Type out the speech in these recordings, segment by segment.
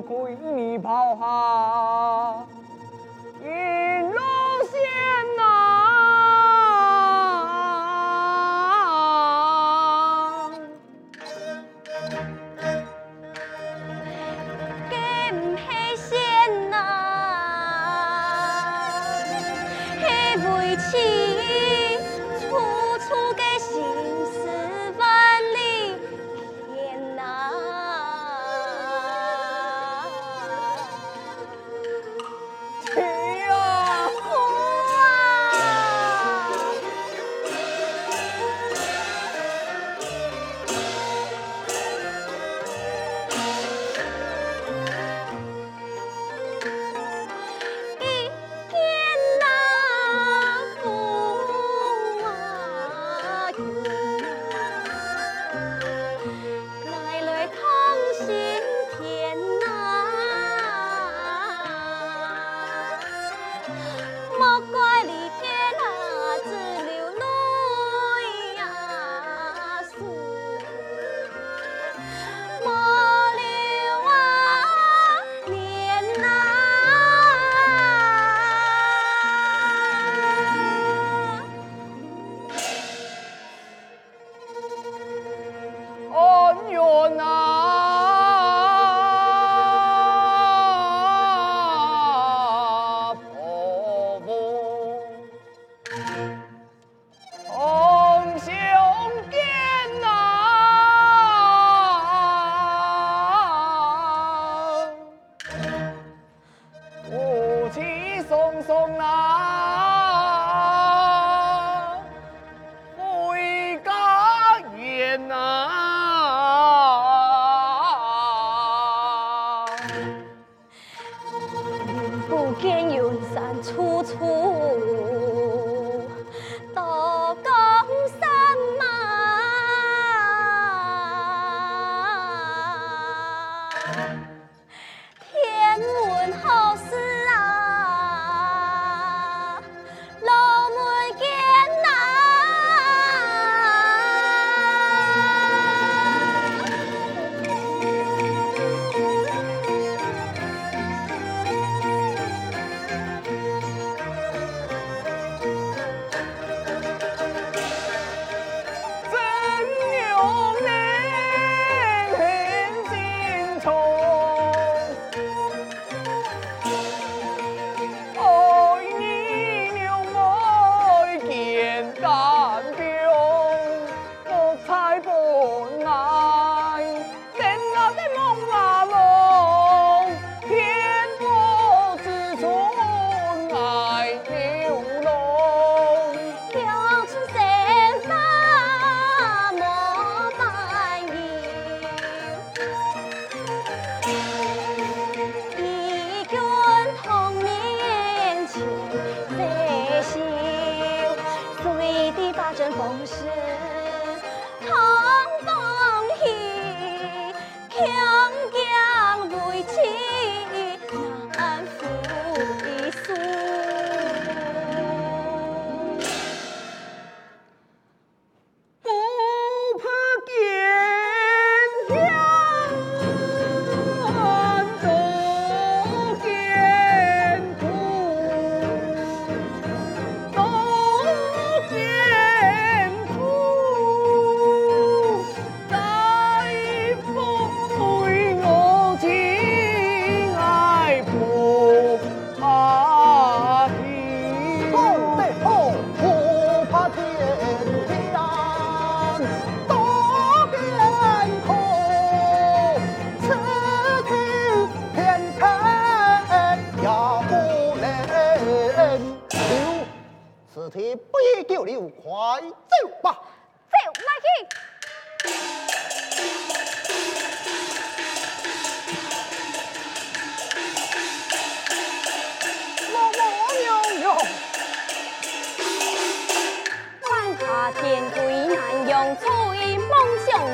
归你跑下银龙县呐，金黑县呐，那为妻处处的心思万里天呐。一见那父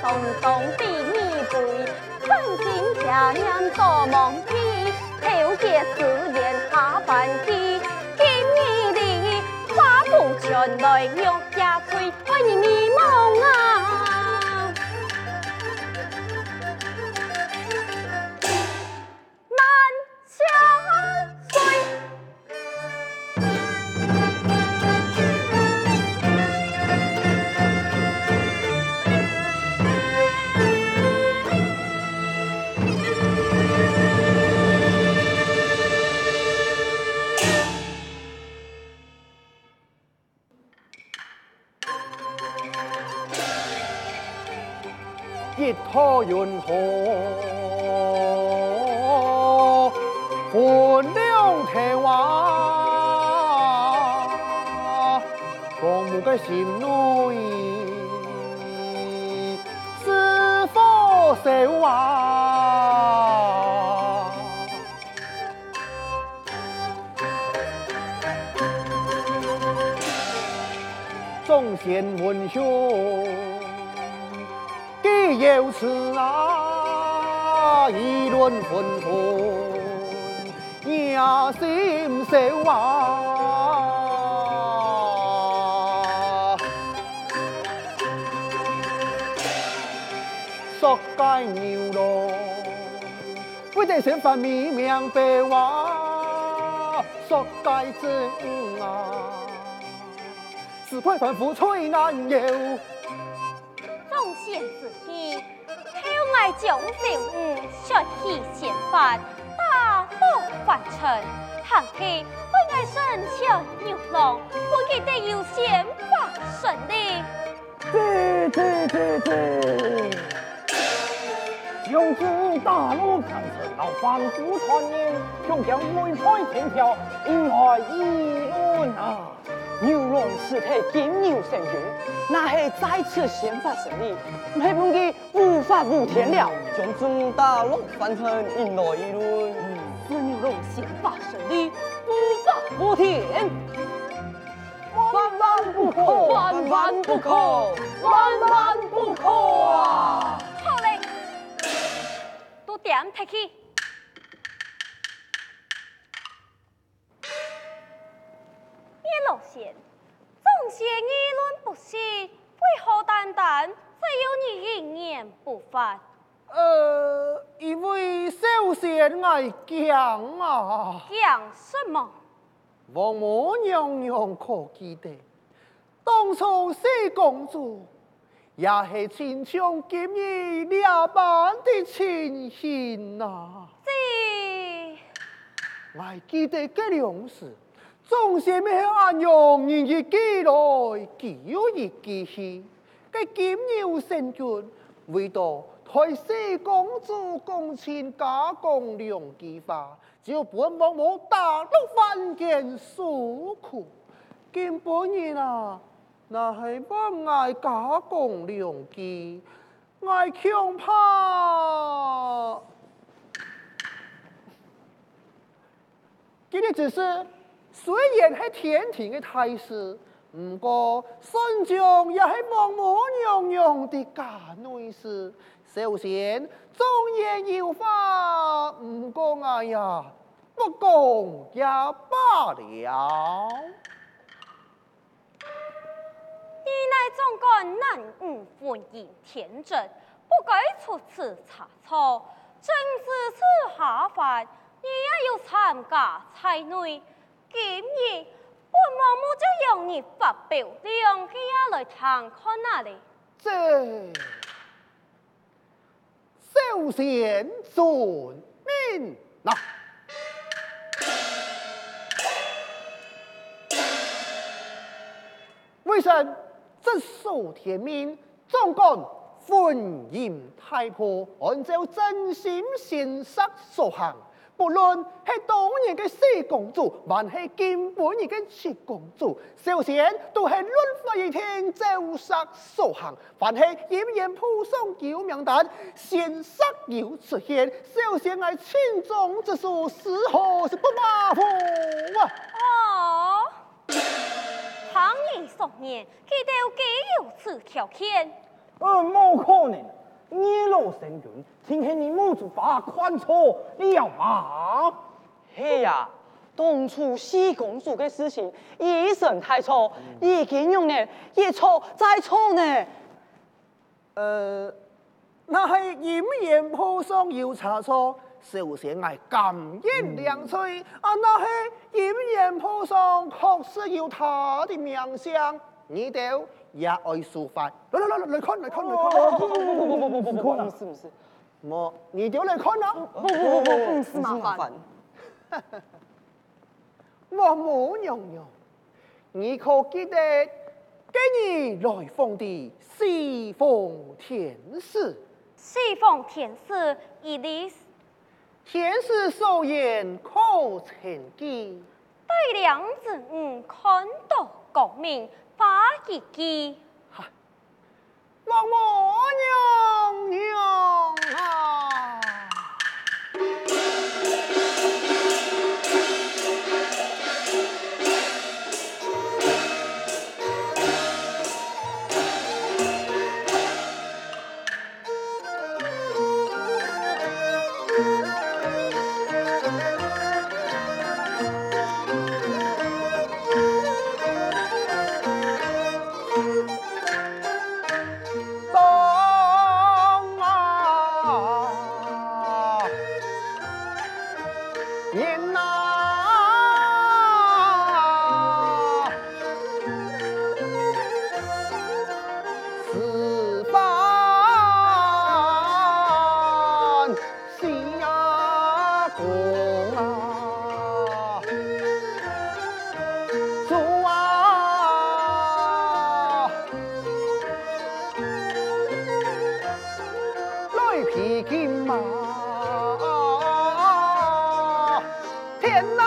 送东第二杯，真心佳人多忘记，头结自言下半期，今日里花布传来玉家吹，爱你迷梦啊，难相随。一托云河，分两台湾，父母的心内是否受啊？众贤文兄。既有此啊，议论纷纷，也心受啊。说该牛咯，为这先发明明白话，说该真啊，是块反复吹难有。众贤之意，后爱将政务率起宪法，大道凡尘，行起本爱生肖牛郎，本记得有宪法顺利。对，用之大陆凡尘，到反复传言，终将威海天条，引来议论啊！牛郎是体金牛神君，那是再次宪法胜利，唔系本记无法无天了，将中大陆凡尘引来议论。此牛郎宪法胜利，无法无天，万万不可，万万不可，万万不可啊！好嘞，都点提起。老贤，众贤议论不息，为何单单只有你一言不发？因为首先爱讲啊，讲什么？王母娘娘可记得，当初四公主也是亲像今日那般的情形呐。这，我记得这两事。总是要按用人的记来记一记去，这金牛神君为到台四公主公亲加工两句话，就本王母大陆凡间诉苦。根本人啊，那系不爱加工两句，爱恐怕今日只是。虽然是天庭的大事，不过孙将也是王母娘娘的家内事。首先，忠言有法，不过哎呀，不讲也罢了。你乃总管南吴婚姻天真，不该出此差错。正是此下凡，你也要参加才内。今日本王母就用你发表两句来谈看哪里？这首先遵命呐。为甚这数天命，总管婚姻太破，按照真心现实所行。不论是当年的四公主，还是今本年的七公主，首先都是论法一天照实所行。凡是严严铺上救命单，现实有出现，首先爱轻重之数，丝毫是不马虎啊！哦，行义所言，记得既有此条件。冇可能。你老神君，请看你母子把宽错了吗？嘿呀，当初西公主的事情一审太错，已经用呢，一错再错呢。那係炎炎坡上要查錯，首先係感言兩歲。那係炎炎坡上確實要他的名相，你哋也愛抒發。來看。不是，我你哋來看啊！不是麻煩。我母娘娘，你可記得今日來訪的西風天使？西風天使一律天使所言可曾記？對兩子看到國民發一記。我母娘娘啊！披金马，天哪，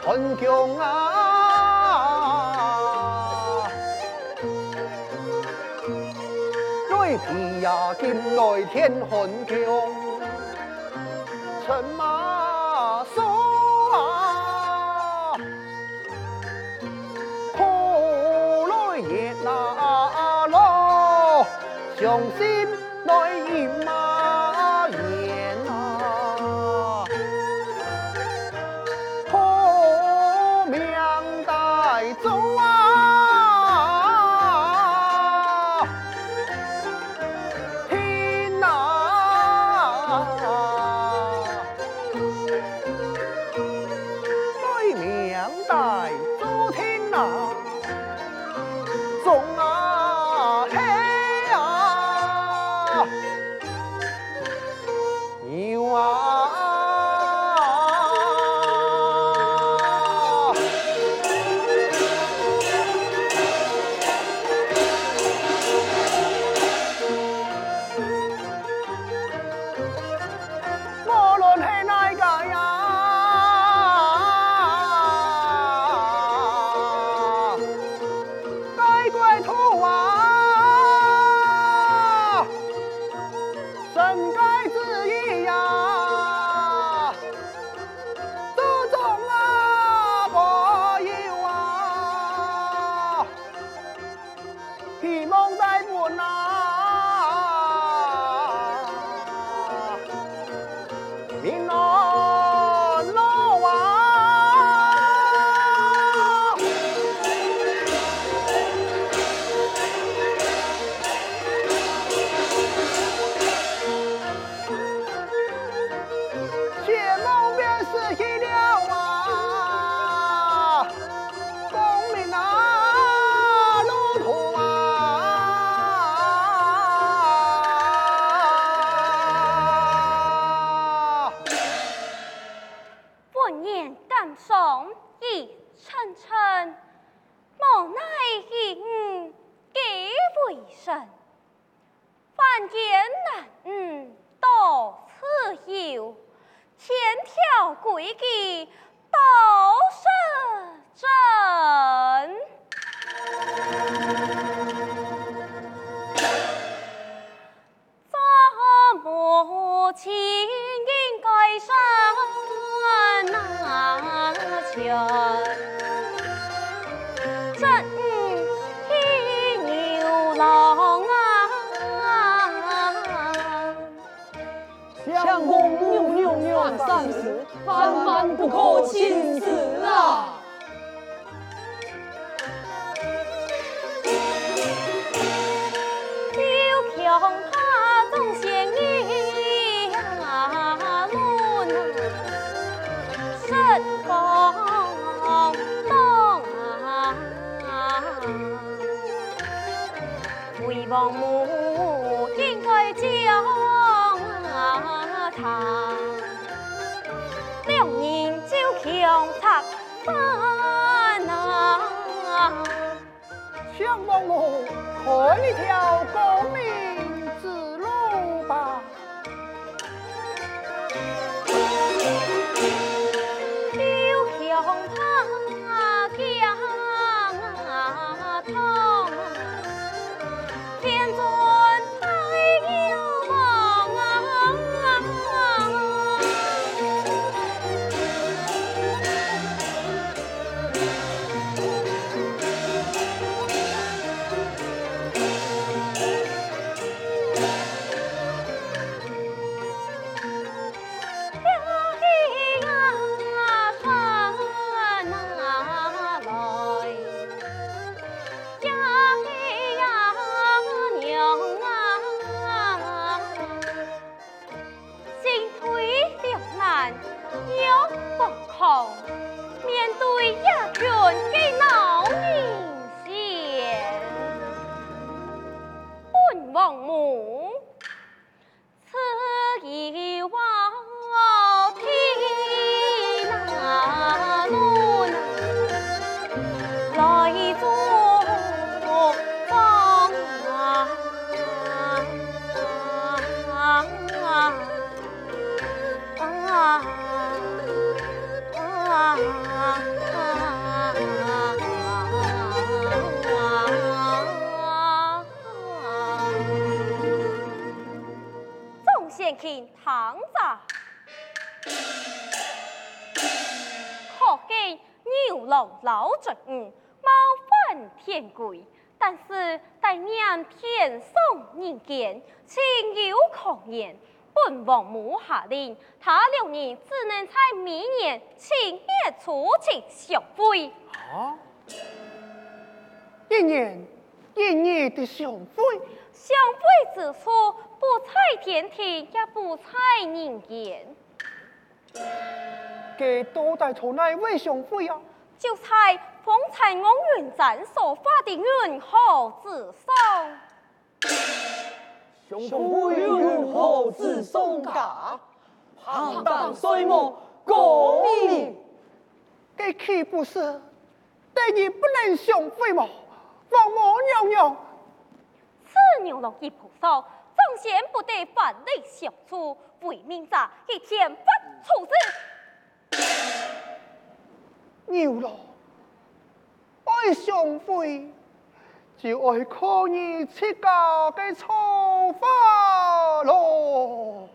很强啊！来披呀金来天很强，乘马索啊！相信來言馬言啊，破命大眾啊，天啊，來命大眾天啊，眾啊嘿！有啊，無論係哪個呀，該歸土啊，神該之意呀。希望在門啊，明安路啊，血夢便失去了啊，功名啊。上已沉沉，無奈於幾為神，凡間難到此有，千條詭計都是真。怎麼情應該生難全，真为王母应该将他，两人就强插翻啊！向王母开一条光明之路吧。就向他讲通，天尊太有望面对一群的老人先，本王母此一望天那路来做帮众贤卿堂上，可见牛郎老准冒犯天规，但是待面天送人间，情有可原。本王母下令，他两人只能在明年7月初请相会。啊！一年的相会，相会之处，不在天庭，也不在人间，给多带从哪位相会啊？就在方才我云展所发的云后之上。雄会云何之松嘎？庞大岁末公明，这岂不是对你不能相会吗？王母娘娘，此牛郎一菩萨，张贤不得反类相处，为民者以天罚处置。牛郎爱相会，就爱看你出家的错法咯。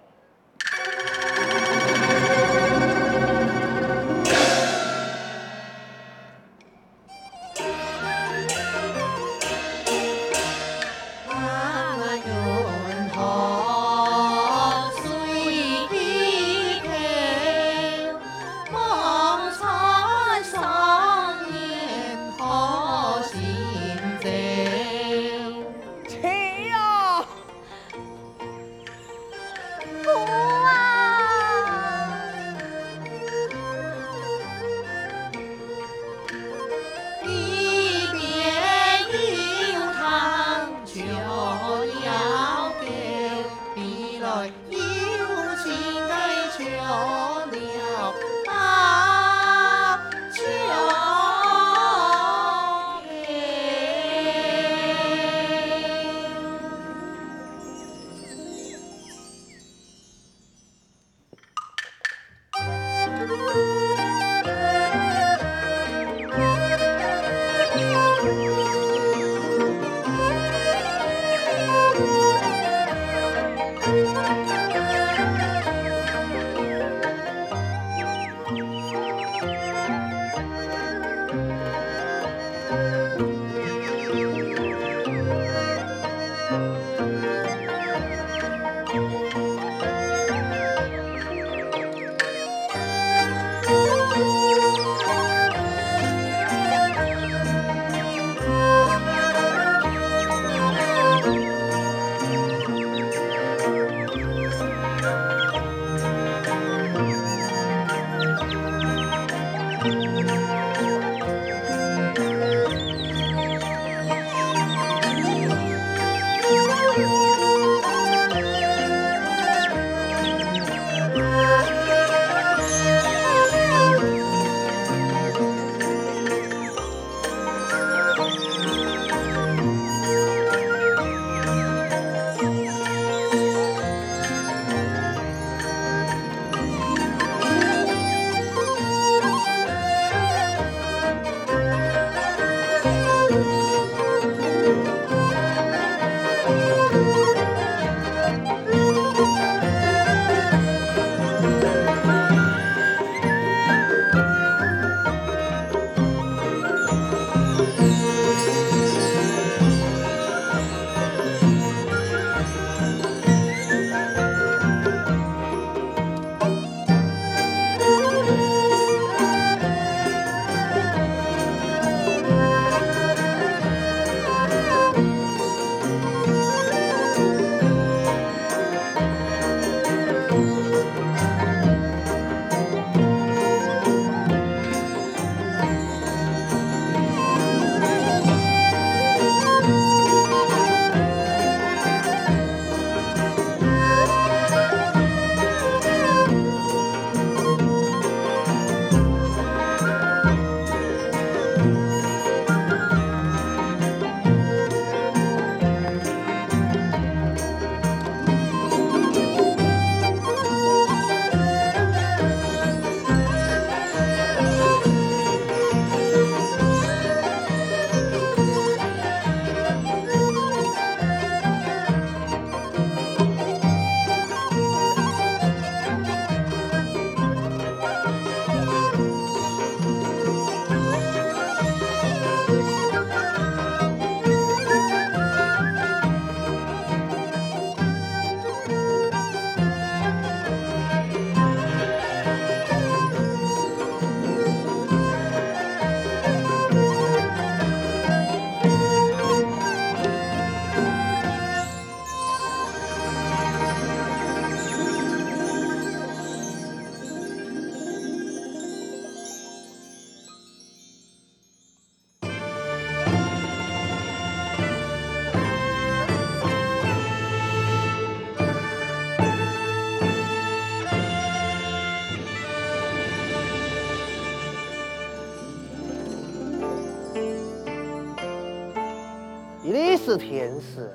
你是天使，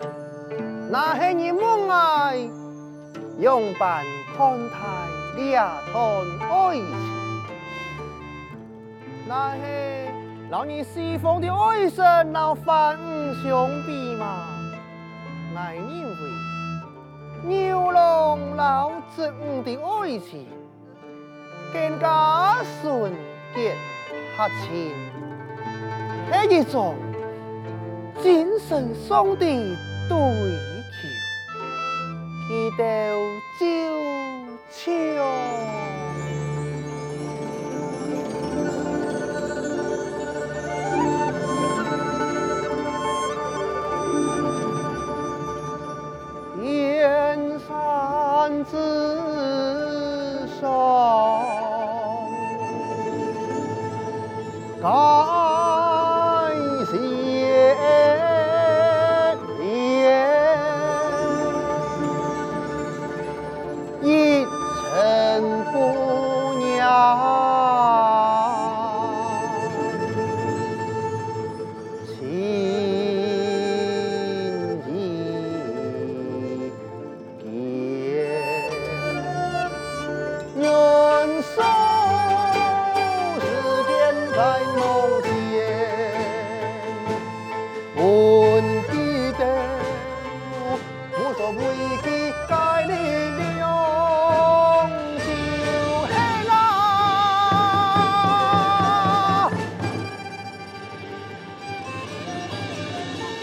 那是你梦爱，用般看待两团爱情，那是老你西方的爱神老反相比嘛？我认为牛郎老子五的爱情更加纯洁合情，是一种精神上的追求，祈祷就秋。燕山之上，该谢一尘不娘，情意结，人生世间在梦间，本地的无所畏惧，该力量就黑啦。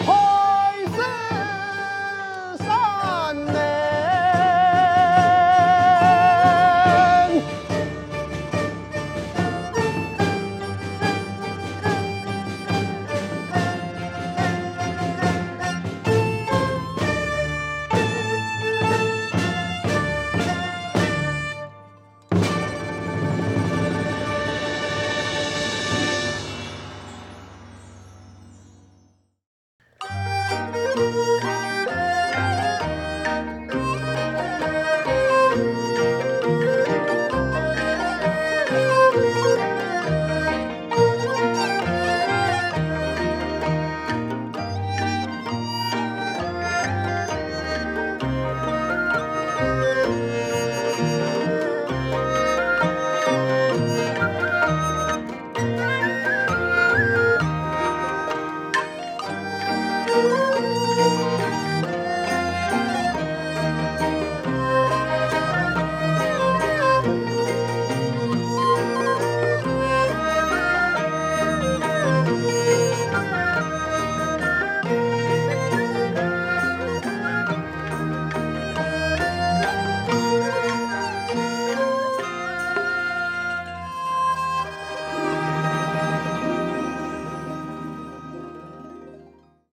海誓山盟。